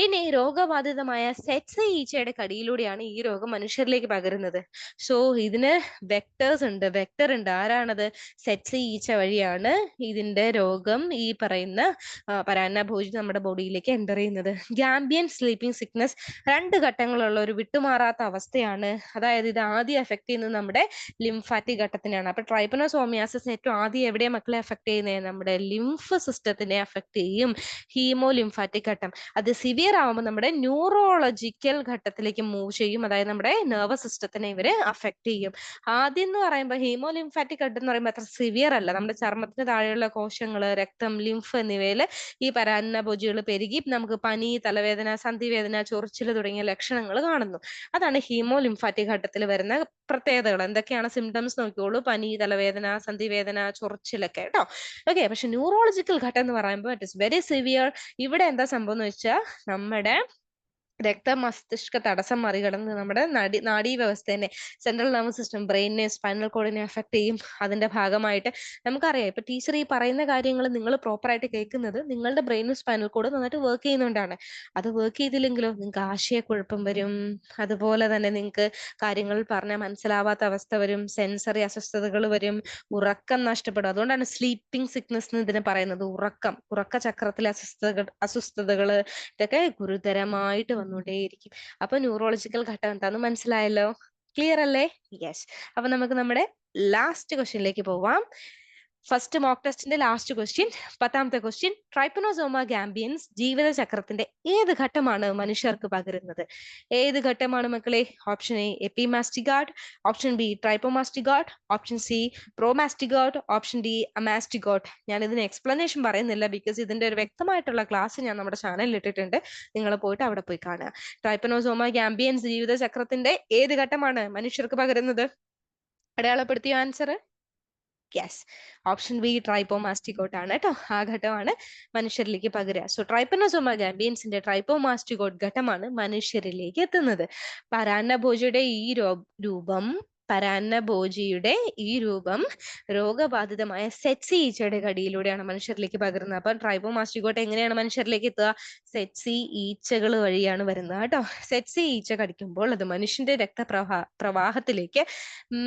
ഇനി രോഗബാധിതമായ സെറ്റ്സ് ഈച്ചയുടെ കടിയിലൂടെയാണ് ഈ രോഗം മനുഷ്യരിലേക്ക് പകരുന്നത്. സോ ഇതിന് വെക്ടേഴ്സ് ഉണ്ട്, വെക്ടർ ഉണ്ട്. ആരാണത്? സെറ്റ്സ് ഈച്ച വഴിയാണ് ഇതിന്റെ രോഗം, ഈ പറയുന്ന പരാന്നഭോജി നമ്മുടെ ബോഡിയിലേക്ക് എൻ്റർ ചെയ്യുന്നത്. ഗാംബിയൻ സ്ലീപ്പിംഗ് സിക്നസ് 2 ഘട്ടങ്ങളുള്ള ഒരു വിട്ടുമാറാത്ത അവസ്ഥയാണ്. അതായത് ഇത് ആദ്യം എഫക്ട് ചെയ്യുന്നത് നമ്മുടെ ലിംഫാറ്റിക് ഘട്ടത്തിനാണ്. അപ്പൊ ട്രൈപ്പനോസോമിയാസിസ് ഏറ്റവും ആദ്യം എവിടെയാ മക്കളെ എഫക്ട് ചെയ്യുന്നത്? നമ്മുടെ ലിംഫ് സിസ്റ്റത്തിനെ എഫക്ട് ചെയ്യും. ഹീമോ ലിംഫാറ്റിക് ഘട്ടം. അത് സിവിയർ ആവുമ്പോൾ നമ്മുടെ ന്യൂറോളജിക്കൽ ഘട്ടത്തിലേക്ക് മൂവ് ചെയ്യും. അതായത് നമ്മുടെ നെർവസ് സിസ്റ്റത്തിനെ ഇവര് അഫക്ട് ചെയ്യും. ആദ്യം എന്ന് പറയുമ്പോൾ ഹീമോ ലിംഫാറ്റിക് ഘട്ടം എന്ന് പറയുമ്പോൾ അത്ര സിവിയർ അല്ല. നമ്മുടെ ചർമ്മത്തിന് താഴെയുള്ള കോശങ്ങള്, രക്തം, ലിംഫ് എന്നിവയിൽ ഈ പരാന്നഭോജികൾ പെരുകി നമുക്ക് പനി, തലവേദന, സന്ധിവേദന, ചൊറിച്ചിൽ തുടങ്ങിയ ലക്ഷണങ്ങൾ കാണുന്നു. അതാണ് ഹീമോ ലിംഫാറ്റിക് ഘട്ടത്തിൽ വരുന്ന പ്രത്യേകതകൾ. എന്തൊക്കെയാണ് സിംറ്റംസ് നോക്കിയോളൂ: പനി, തലവേദന, സന്ധിവേദന, ചൊറിച്ചിലൊക്കെ കേട്ടോ. ഓക്കെ, പക്ഷെ ന്യൂറോളജിക്കൽ ഘട്ടം എന്ന് പറയുമ്പോൾ ഇറ്റ് ഇസ് വെരി സിവിയർ. ഇവിടെ എന്താ സംഭവം എന്ന് വെച്ചാൽ നമ്മുടെ രക്തമസ്തിഷ്ക തടസ്സം മറികടന്ന് നമ്മുടെ നാഡീവ്യവസ്ഥേനെ, സെൻട്രൽ നെർവസ് സിസ്റ്റം, ബ്രെയിനിനെ, സ്പൈനൽ കോഡിനെ അഫക്ട് ചെയ്യും. അതിന്റെ ഭാഗമായിട്ട് നമുക്കറിയാം, ഇപ്പൊ ടീച്ചർ ഈ പറയുന്ന കാര്യങ്ങൾ നിങ്ങൾ പ്രോപ്പർ ആയിട്ട് കേൾക്കുന്നത് നിങ്ങളുടെ ബ്രെയിനും സ്പൈനൽ കോഡും നന്നായിട്ട് വർക്ക് ചെയ്യുന്നതുകൊണ്ടാണ്. അത് വർക്ക് ചെയ്തില്ലെങ്കിലോ നിങ്ങൾക്ക് ആശയക്കുഴപ്പം വരും. അതുപോലെ തന്നെ നിങ്ങൾക്ക് കാര്യങ്ങൾ പറഞ്ഞാൽ മനസ്സിലാവാത്ത അവസ്ഥ വരും, സെൻസറി അസ്വസ്ഥതകൾ വരും, ഉറക്കം നഷ്ടപ്പെടും. അതുകൊണ്ടാണ് സ്ലീപ്പിംഗ് സിക്നസ് എന്ന് ഇതിനെ പറയുന്നത്. ഉറക്ക ചക്രത്തിലെ അസ്വസ്ഥതകള് ഇതൊക്കെ ഗുരുതരമായിട്ട് വന്നുകൊണ്ടേയിരിക്കും. അപ്പൊ ന്യൂറോളജിക്കൽ ഘട്ടം എന്താന്ന് മനസ്സിലായല്ലോ? ക്ലിയർ അല്ലേ? യെസ്. അപ്പൊ നമുക്ക് നമ്മുടെ ലാസ്റ്റ് ക്വസ്റ്റ്യനിലേക്ക് പോവാം. ഫസ്റ്റ് മോക്ക് ടെസ്റ്റിന്റെ ലാസ്റ്റ് ക്വസ്റ്റ്യൻ, 10ാമത്തെ ക്വസ്റ്റ്യൻ. ട്രൈപ്പനോസോമ ഗാംബിയൻസ് ജീവിതചക്രത്തിന്റെ ഏത് ഘട്ടമാണ് മനുഷ്യർക്ക് പകരുന്നത്? ഏത് ഘട്ടമാണ് മക്കളെ? Option A epimastigote, option B trypomastigote, option C promastigote, option D amastigote. ഞാൻ ഇതിന് എക്സ്പ്ലനേഷൻ പറയുന്നില്ല, ബിക്കോസ് ഇതിന്റെ ഒരു വ്യക്തമായിട്ടുള്ള ക്ലാസ് ഞാൻ നമ്മുടെ ചാനലിൽ ഇട്ടിട്ടുണ്ട്. നിങ്ങൾ പോയിട്ട് അവിടെ പോയി കാണുക. ട്രൈപ്പനോസോമ ഗാംബിയൻസ് ജീവിതചക്രത്തിന്റെ ഏത് ഘട്ടമാണ് മനുഷ്യർക്ക് പകരുന്നത്? അടയാളപ്പെടുത്തിയോ ആൻസർ? യെസ്, ഓപ്ഷൻ ബി ട്രൈപ്പോമാസ്റ്റിക്കോട്ട് ആണ് കേട്ടോ. ആ ഘട്ടമാണ് മനുഷ്യരിലേക്ക് പകരുക. സോ ട്രൈപ്പനോസോമ ഗാംബിയൻസിന്റെ ട്രൈപ്പോമാസ്റ്റിക്കോട്ട് ഘട്ടമാണ് മനുഷ്യരിലേക്ക് എത്തുന്നത്. പരാന്നഭോജിയുടെ രൂപം പരാന്നഭോജിയുടെ ഈ രൂപം രോഗബാധിതമായ സെറ്റ്സി ഈച്ചയുടെ കടിയിലൂടെയാണ് മനുഷ്യരിലേക്ക് പകരുന്നത്. അപ്പൊ ട്രൈപ്പോമാസ്റ്റിക്കോട്ട് എങ്ങനെയാണ് മനുഷ്യരിലേക്ക് എത്തുക? സെറ്റ്സി ഈച്ചകൾ വഴിയാണ് വരുന്നത് കേട്ടോ. സെറ്റ്സി ഈച്ച കടിക്കുമ്പോൾ അത് മനുഷ്യന്റെ പ്രവാഹത്തിലേക്ക്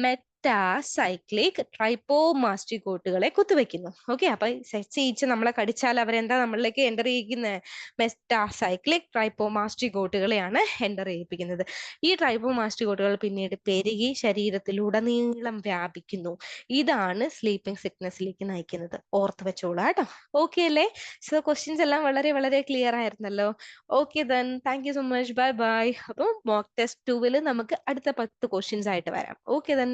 മെറ്റാസൈക്ലിക് ട്രൈപ്പോമാസ്റ്റിക്കോട്ടുകളെ കുത്തിവെക്കുന്നു. ഓക്കെ, അപ്പൊ സെറ്റ്സി ഈച്ച നമ്മളെ കടിച്ചാൽ അവരെന്താ നമ്മളിലേക്ക് എൻ്റർ ചെയ്യിക്കുന്നത്? മെറ്റാസൈക്ലിക് ട്രൈപ്പോമാസ്റ്റിക്കോട്ടുകളെയാണ് എൻ്റർ ചെയ്യിപ്പിക്കുന്നത്. ഈ ട്രൈപ്പോമാസ്റ്റിക്കോട്ടുകൾ പിന്നീട് പെരുകി ശരീരത്തിലുടനീളം വ്യാപിക്കുന്നു. ഇതാണ് സ്ലീപ്പിംഗ് സിക്നസിലേക്ക് നയിക്കുന്നത്. ഓർത്ത് വെച്ചോളൂ കേട്ടോ. ഓക്കെ അല്ലേ? സോ ക്വസ്റ്റ്യൻസ് എല്ലാം വളരെ വളരെ ക്ലിയർ ആയിരുന്നല്ലോ. Okay then, thank you so much, bye bye. അപ്പം മോക്ക് ടെസ്റ്റ് 2 നമുക്ക് അടുത്ത 10 ക്വസ്റ്റ്യൻസ് ആയിട്ട് വരാം. Okay then.